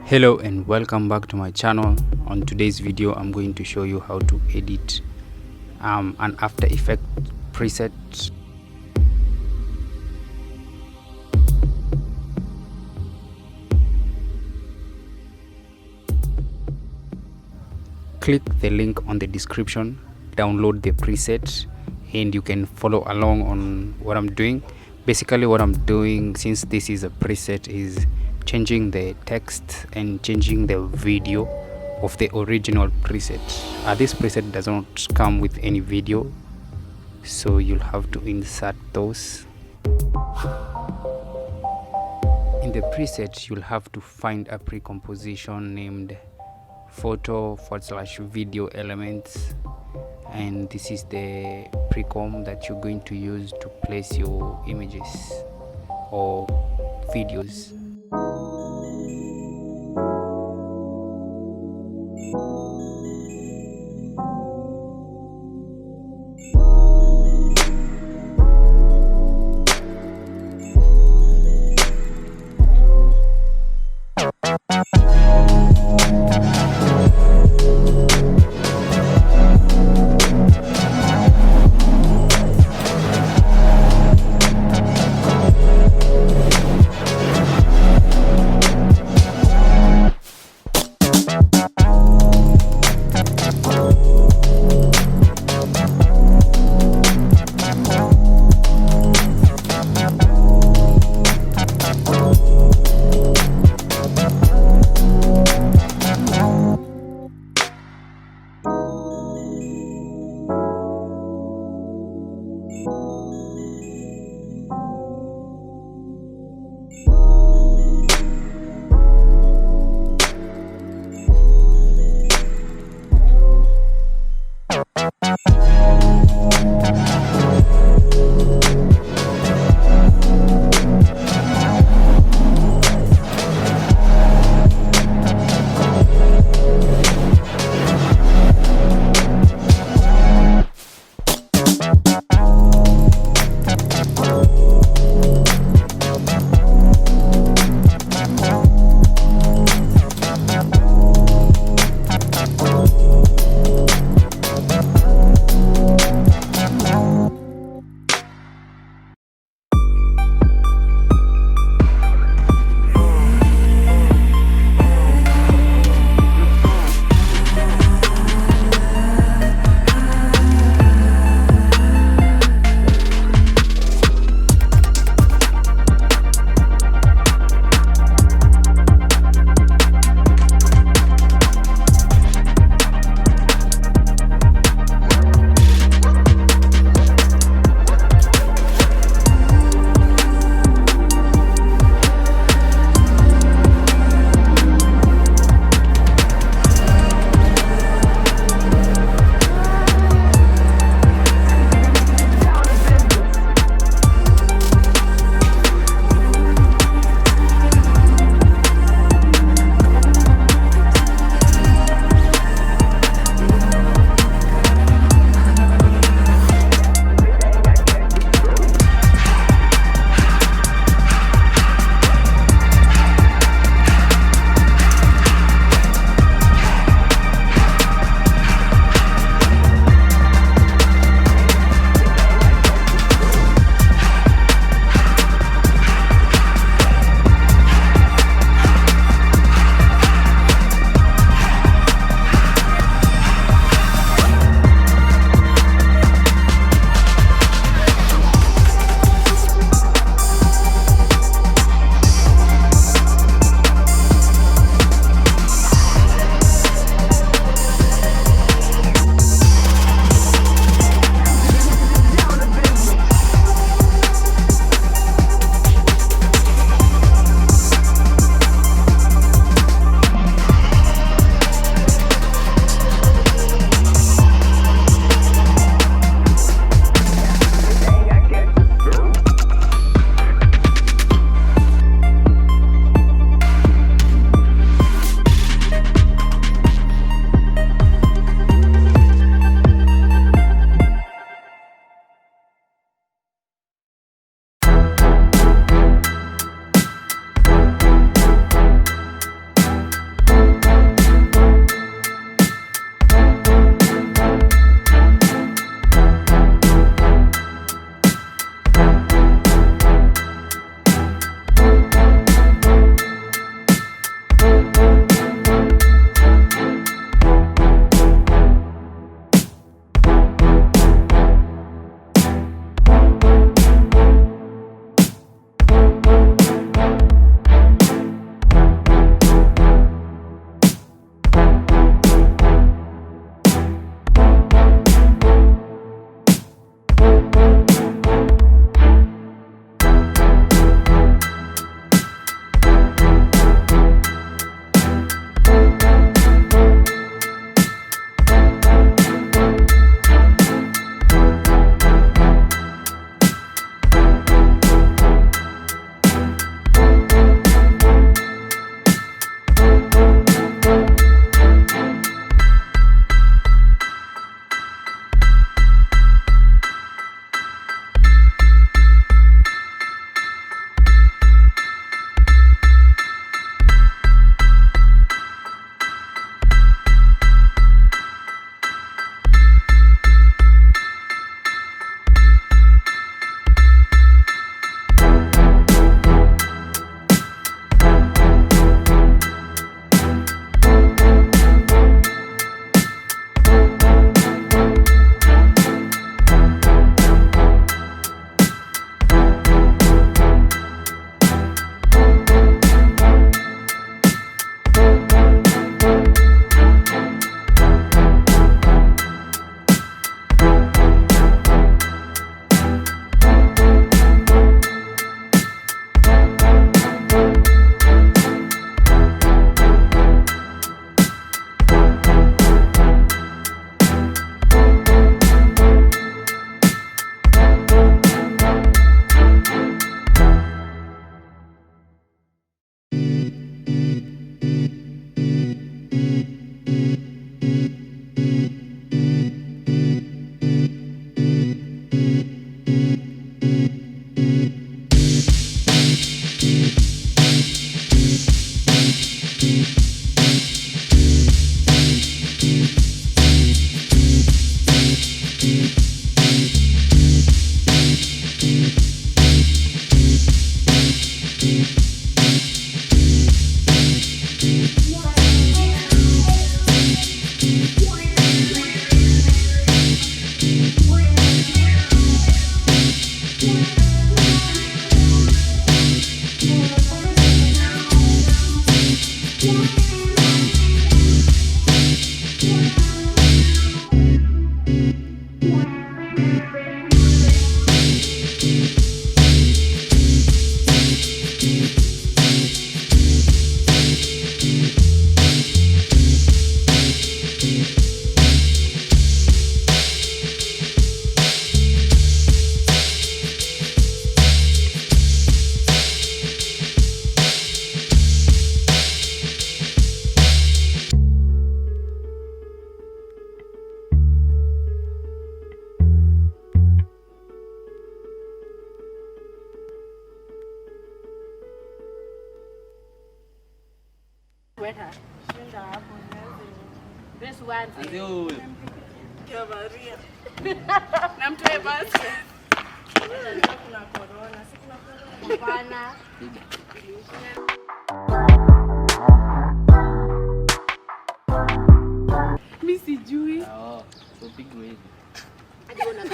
Hello and welcome back to my channel. On today's video I'm going to show you how to edit an After Effects preset. Click the link on the description, download the preset, and you can follow along on what I'm doing. Basically what I'm doing, since this is a preset, is changing the text and changing the video of the original preset. This preset does not come with any video, so you'll have to insert those. In the preset you'll have to find a pre-composition named photo/video elements, and this is the pre-com that you're going to use to place your images or videos. Weta. Shinda hapo ngazi. This one. Azio. Yo Maria. Na mtoe basi. Kuna corona, si kuna corona. Hapana. Mimi sijui. Oh, so big way. Hadi una